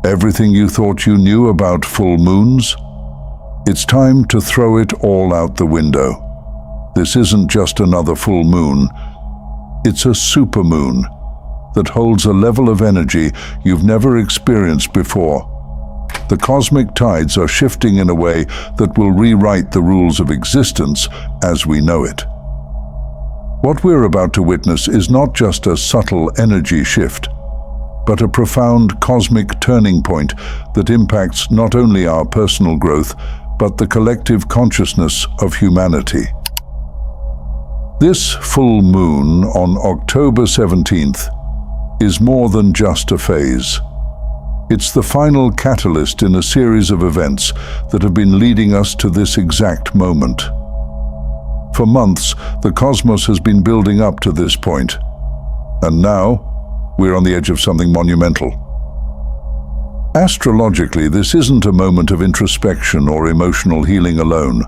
Everything you thought you knew about full moons? It's time to throw it all out the window. This isn't just another full moon. It's a supermoon that holds a level of energy you've never experienced before. The cosmic tides are shifting in a way that will rewrite the rules of existence as we know it. What we're about to witness is not just a subtle energy shift, but a profound cosmic turning point that impacts not only our personal growth, but the collective consciousness of humanity. This full moon on October 17th is more than just a phase. It's the final catalyst in a series of events that have been leading us to this exact moment. For months, the cosmos has been building up to this point, and now we're on the edge of something monumental. Astrologically, this isn't a moment of introspection or emotional healing alone.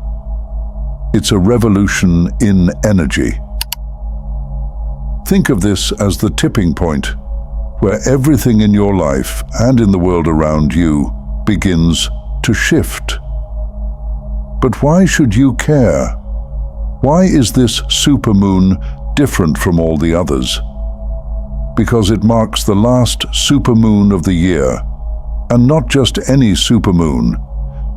It's a revolution in energy. Think of this as the tipping point, where everything in your life and in the world around you begins to shift. But why should you care? Why is this supermoon different from all the others? Because it marks the last supermoon of the year, and not just any supermoon.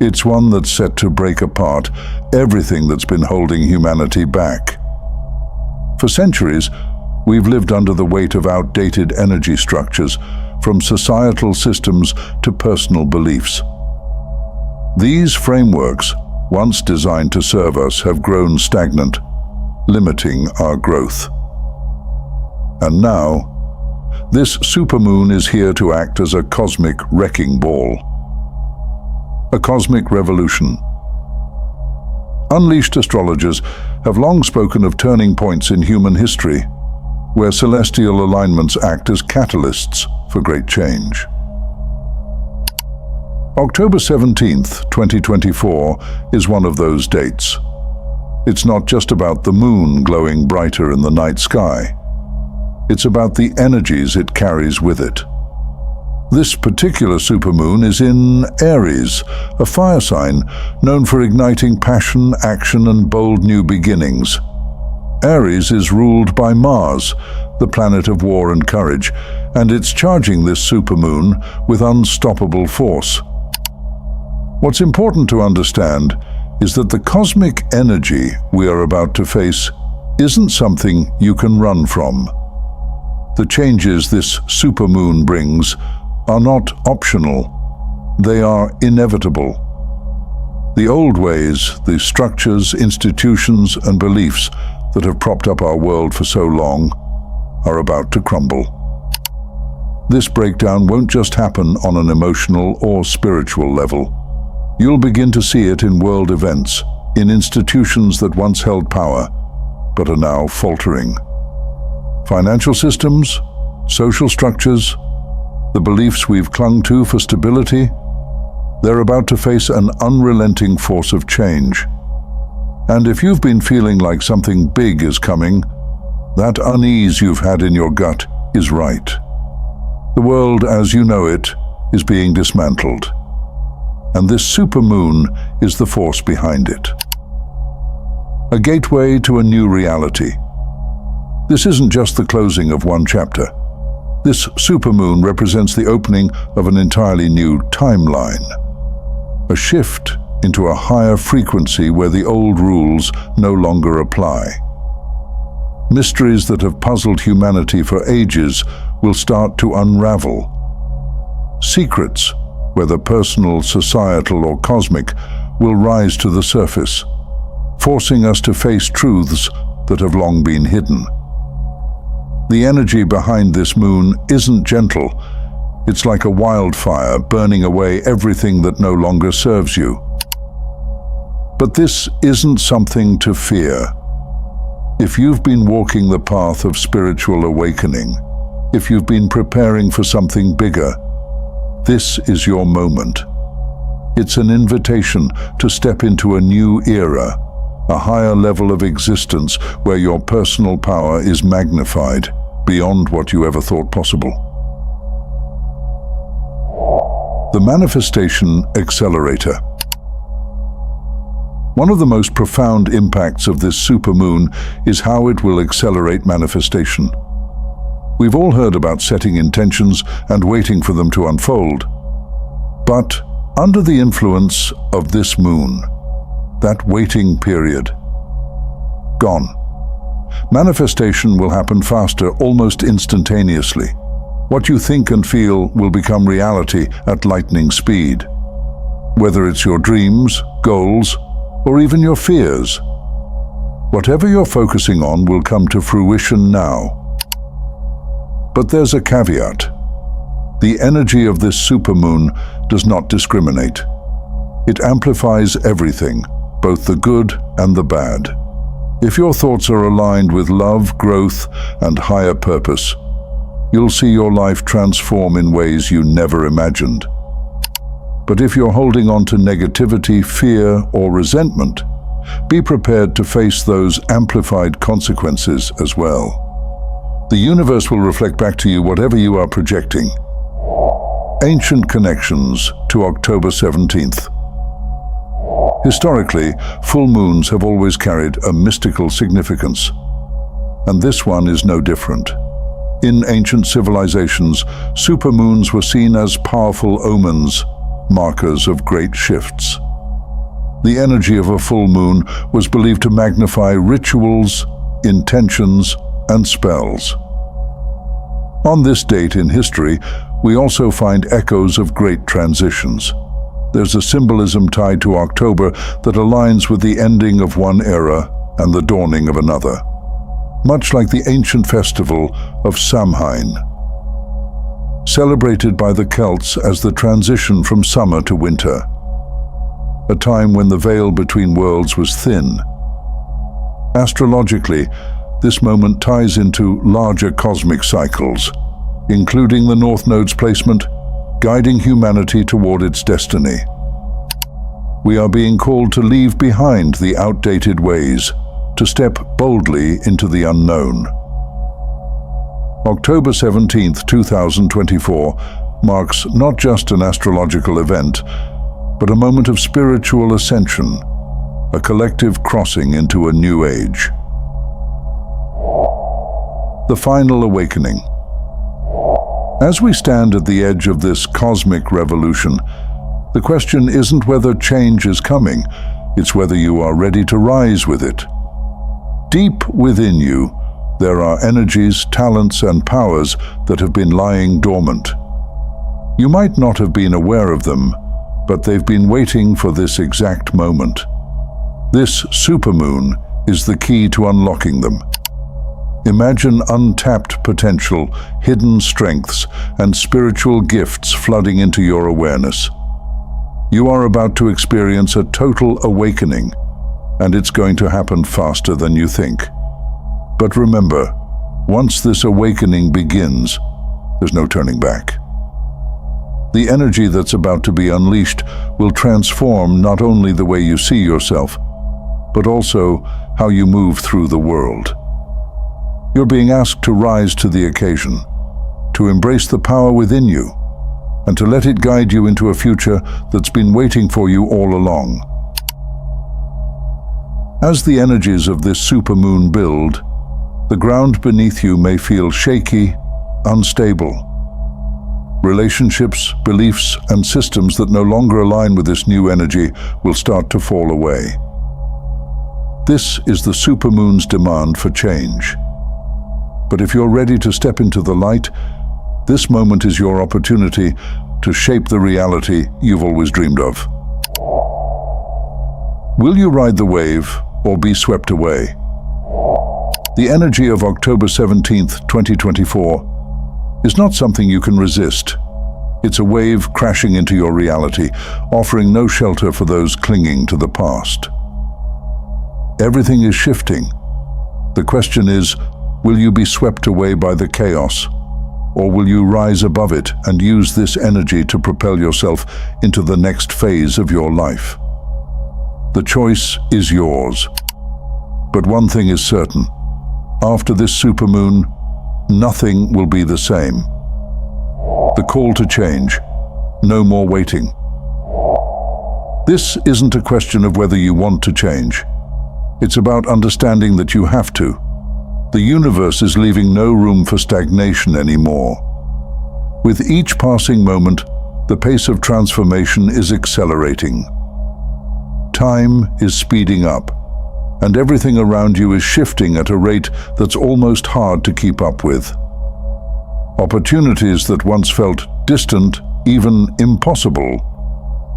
It's one that's set to break apart everything that's been holding humanity back. For centuries, we've lived under the weight of outdated energy structures, from societal systems to personal beliefs. These frameworks, once designed to serve us, have grown stagnant, limiting our growth. And now, this supermoon is here to act as a cosmic wrecking ball. A cosmic revolution. Unleashed astrologers have long spoken of turning points in human history, where celestial alignments act as catalysts for great change. October 17th, 2024 is one of those dates. It's not just about the moon glowing brighter in the night sky. It's about the energies it carries with it. This particular supermoon is in Aries, a fire sign known for igniting passion, action, and bold new beginnings. Aries is ruled by Mars, the planet of war and courage, and it's charging this supermoon with unstoppable force. What's important to understand is that the cosmic energy we are about to face isn't something you can run from. The changes this supermoon brings are not optional, they are inevitable. The old ways, the structures, institutions, and beliefs that have propped up our world for so long are about to crumble. This breakdown won't just happen on an emotional or spiritual level. You'll begin to see it in world events, in institutions that once held power, but are now faltering. Financial systems, social structures, the beliefs we've clung to for stability, they're about to face an unrelenting force of change. And if you've been feeling like something big is coming, that unease you've had in your gut is right. The world as you know it is being dismantled, and this supermoon is the force behind it. A gateway to a new reality. This isn't just the closing of one chapter. This supermoon represents the opening of an entirely new timeline, a shift into a higher frequency where the old rules no longer apply. Mysteries that have puzzled humanity for ages will start to unravel. Secrets, whether personal, societal, or cosmic, will rise to the surface, forcing us to face truths that have long been hidden. The energy behind this moon isn't gentle. It's like a wildfire burning away everything that no longer serves you. But this isn't something to fear. If you've been walking the path of spiritual awakening, if you've been preparing for something bigger, this is your moment. It's an invitation to step into a new era, a higher level of existence where your personal power is magnified beyond what you ever thought possible. The Manifestation Accelerator. One of the most profound impacts of this supermoon is how it will accelerate manifestation. We've all heard about setting intentions and waiting for them to unfold. But under the influence of this moon, that waiting period, gone. Manifestation will happen faster, almost instantaneously. What you think and feel will become reality at lightning speed. Whether it's your dreams, goals, or even your fears, whatever you're focusing on will come to fruition now. But there's a caveat. The energy of this supermoon does not discriminate. It amplifies everything, both the good and the bad. If your thoughts are aligned with love, growth, and higher purpose, you'll see your life transform in ways you never imagined. But if you're holding on to negativity, fear, or resentment, be prepared to face those amplified consequences as well. The universe will reflect back to you whatever you are projecting. Ancient connections to October 17th. Historically, full moons have always carried a mystical significance, and this one is no different. In ancient civilizations, supermoons were seen as powerful omens, markers of great shifts. The energy of a full moon was believed to magnify rituals, intentions, and spells. On this date in history, we also find echoes of great transitions. There's a symbolism tied to October that aligns with the ending of one era and the dawning of another, much like the ancient festival of Samhain, celebrated by the Celts as the transition from summer to winter, a time when the veil between worlds was thin. Astrologically, this moment ties into larger cosmic cycles, including the North Node's placement, guiding humanity toward its destiny. We are being called to leave behind the outdated ways, to step boldly into the unknown. October 17th, 2024 marks not just an astrological event, but a moment of spiritual ascension, a collective crossing into a new age. The Final Awakening. As we stand at the edge of this cosmic revolution, the question isn't whether change is coming, it's whether you are ready to rise with it. Deep within you, there are energies, talents, and powers that have been lying dormant. You might not have been aware of them, but they've been waiting for this exact moment. This supermoon is the key to unlocking them. Imagine untapped potential, hidden strengths, and spiritual gifts flooding into your awareness. You are about to experience a total awakening, and it's going to happen faster than you think. But remember, once this awakening begins, there's no turning back. The energy that's about to be unleashed will transform not only the way you see yourself, but also how you move through the world. You're being asked to rise to the occasion, to embrace the power within you, and to let it guide you into a future that's been waiting for you all along. As the energies of this supermoon build, the ground beneath you may feel shaky, unstable. Relationships, beliefs, and systems that no longer align with this new energy will start to fall away. This is the supermoon's demand for change. But if you're ready to step into the light, this moment is your opportunity to shape the reality you've always dreamed of. Will you ride the wave or be swept away? The energy of October 17th, 2024 is not something you can resist. It's a wave crashing into your reality, offering no shelter for those clinging to the past. Everything is shifting. The question is, will you be swept away by the chaos, or will you rise above it and use this energy to propel yourself into the next phase of your life? The choice is yours. But one thing is certain. After this supermoon, nothing will be the same. The call to change, No more waiting. This isn't a question of whether you want to change. It's about understanding that you have to. The universe is leaving no room for stagnation anymore. With each passing moment, the pace of transformation is accelerating. Time is speeding up, and everything around you is shifting at a rate that's almost hard to keep up with. Opportunities that once felt distant, even impossible,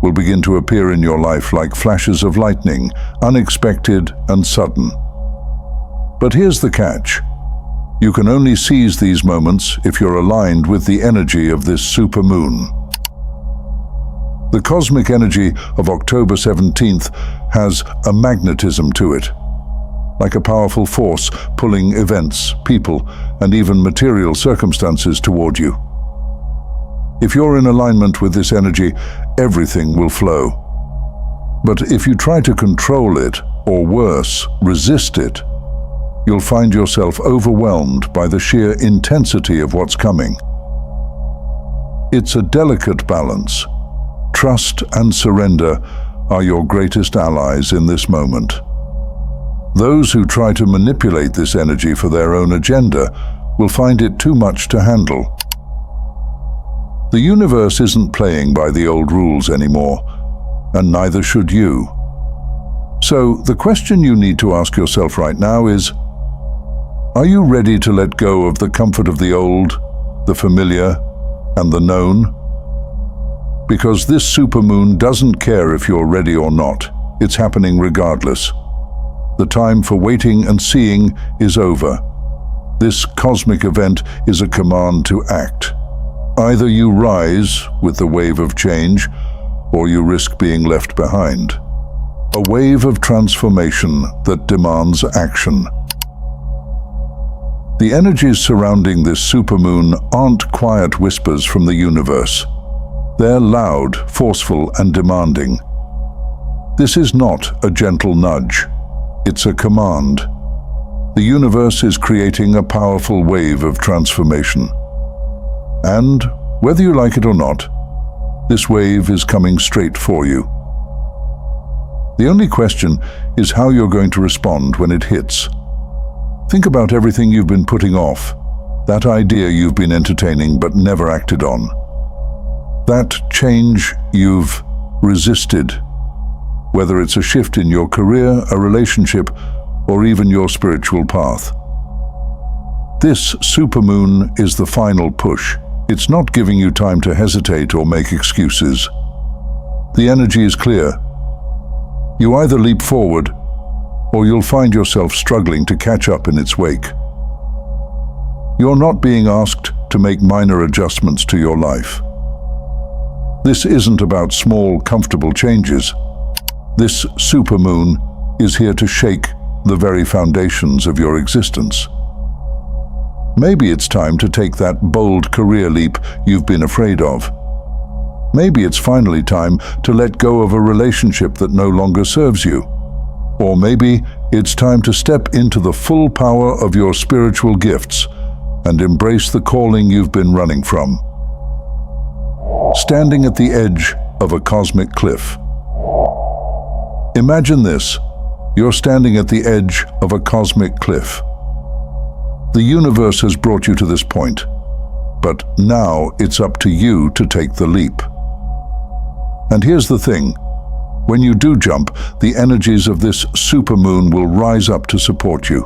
will begin to appear in your life like flashes of lightning, unexpected and sudden. But here's the catch. You can only seize these moments if you're aligned with the energy of this supermoon. The cosmic energy of October 17th has a magnetism to it, like a powerful force pulling events, people, and even material circumstances toward you. If you're in alignment with this energy, everything will flow. But if you try to control it, or worse, resist it, you'll find yourself overwhelmed by the sheer intensity of what's coming. It's a delicate balance. Trust and surrender are your greatest allies in this moment. Those who try to manipulate this energy for their own agenda will find it too much to handle. The universe isn't playing by the old rules anymore, and neither should you. So the question you need to ask yourself right now is, are you ready to let go of the comfort of the old, the familiar, and the known? Because this supermoon doesn't care if you're ready or not. It's happening regardless. The time for waiting and seeing is over. This cosmic event is a command to act. Either you rise with the wave of change, or you risk being left behind. A wave of transformation that demands action. The energies surrounding this supermoon aren't quiet whispers from the universe. They're loud, forceful, and demanding. This is not a gentle nudge. It's a command. The universe is creating a powerful wave of transformation. And, whether you like it or not, this wave is coming straight for you. The only question is how you're going to respond when it hits. Think about everything you've been putting off, that idea you've been entertaining but never acted on, that change you've resisted, whether it's a shift in your career, a relationship, or even your spiritual path. This supermoon is the final push. It's not giving you time to hesitate or make excuses. The energy is clear. You either leap forward, or you'll find yourself struggling to catch up in its wake. You're not being asked to make minor adjustments to your life. This isn't about small, comfortable changes. This supermoon is here to shake the very foundations of your existence. Maybe it's time to take that bold career leap you've been afraid of. Maybe it's finally time to let go of a relationship that no longer serves you. Or maybe it's time to step into the full power of your spiritual gifts and embrace the calling you've been running from. Standing at the edge of a cosmic cliff. Imagine this. You're standing at the edge of a cosmic cliff. The universe has brought you to this point, but now it's up to you to take the leap. And here's the thing. When you do jump, the energies of this supermoon will rise up to support you.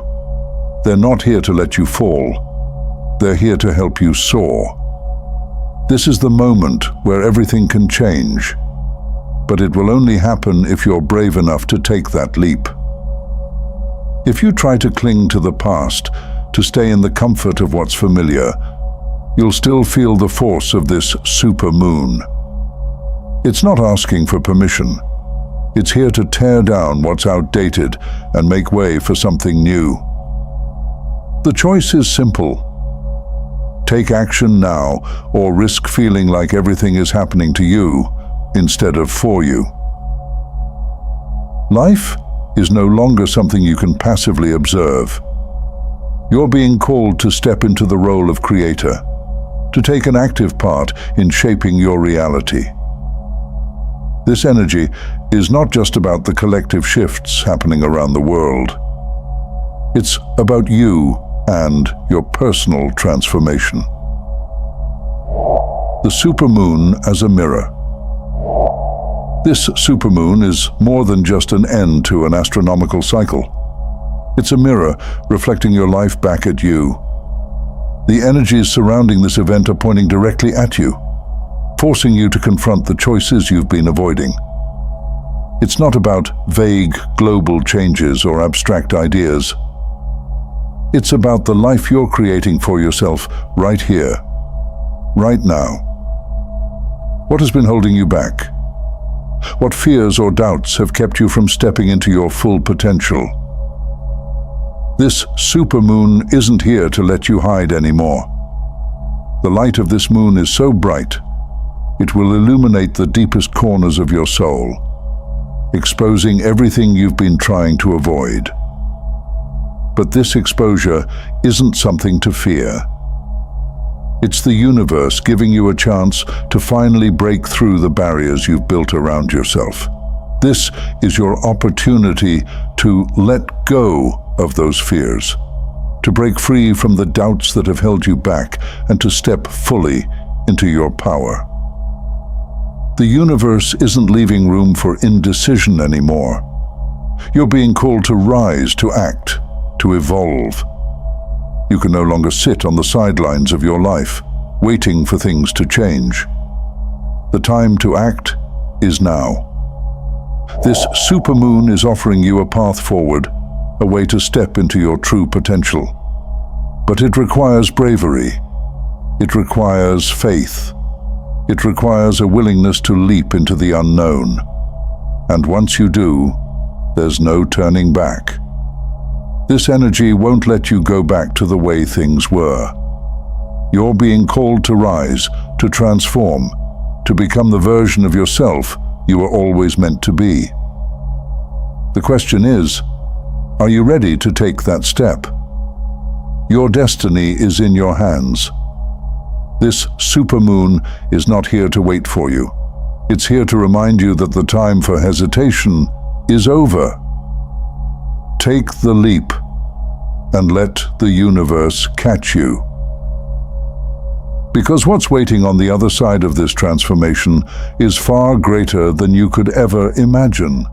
They're not here to let you fall. They're here to help you soar. This is the moment where everything can change, but it will only happen if you're brave enough to take that leap. If you try to cling to the past, to stay in the comfort of what's familiar, you'll still feel the force of this supermoon. It's not asking for permission. It's here to tear down what's outdated and make way for something new. The choice is simple. Take action now, or risk feeling like everything is happening to you instead of for you. Life is no longer something you can passively observe. You're being called to step into the role of creator, to take an active part in shaping your reality. This energy is not just about the collective shifts happening around the world. It's about you and your personal transformation. The supermoon as a mirror. This supermoon is more than just an end to an astronomical cycle. It's a mirror reflecting your life back at you. The energies surrounding this event are pointing directly at you, forcing you to confront the choices you've been avoiding. It's not about vague global changes or abstract ideas. It's about the life you're creating for yourself right here, right now. What has been holding you back? What fears or doubts have kept you from stepping into your full potential? This supermoon isn't here to let you hide anymore. The light of this moon is so bright, it will illuminate the deepest corners of your soul, exposing everything you've been trying to avoid. But this exposure isn't something to fear. It's the universe giving you a chance to finally break through the barriers you've built around yourself. This is your opportunity to let go of those fears, to break free from the doubts that have held you back, and to step fully into your power. The universe isn't leaving room for indecision anymore. You're being called to rise, to act, to evolve. You can no longer sit on the sidelines of your life, waiting for things to change. The time to act is now. This supermoon is offering you a path forward, a way to step into your true potential. But it requires bravery. It requires faith. It requires a willingness to leap into the unknown. And once you do, there's no turning back. This energy won't let you go back to the way things were. You're being called to rise, to transform, to become the version of yourself you were always meant to be. The question is, are you ready to take that step? Your destiny is in your hands. This supermoon is not here to wait for you. It's here to remind you that the time for hesitation is over. Take the leap and let the universe catch you. Because what's waiting on the other side of this transformation is far greater than you could ever imagine.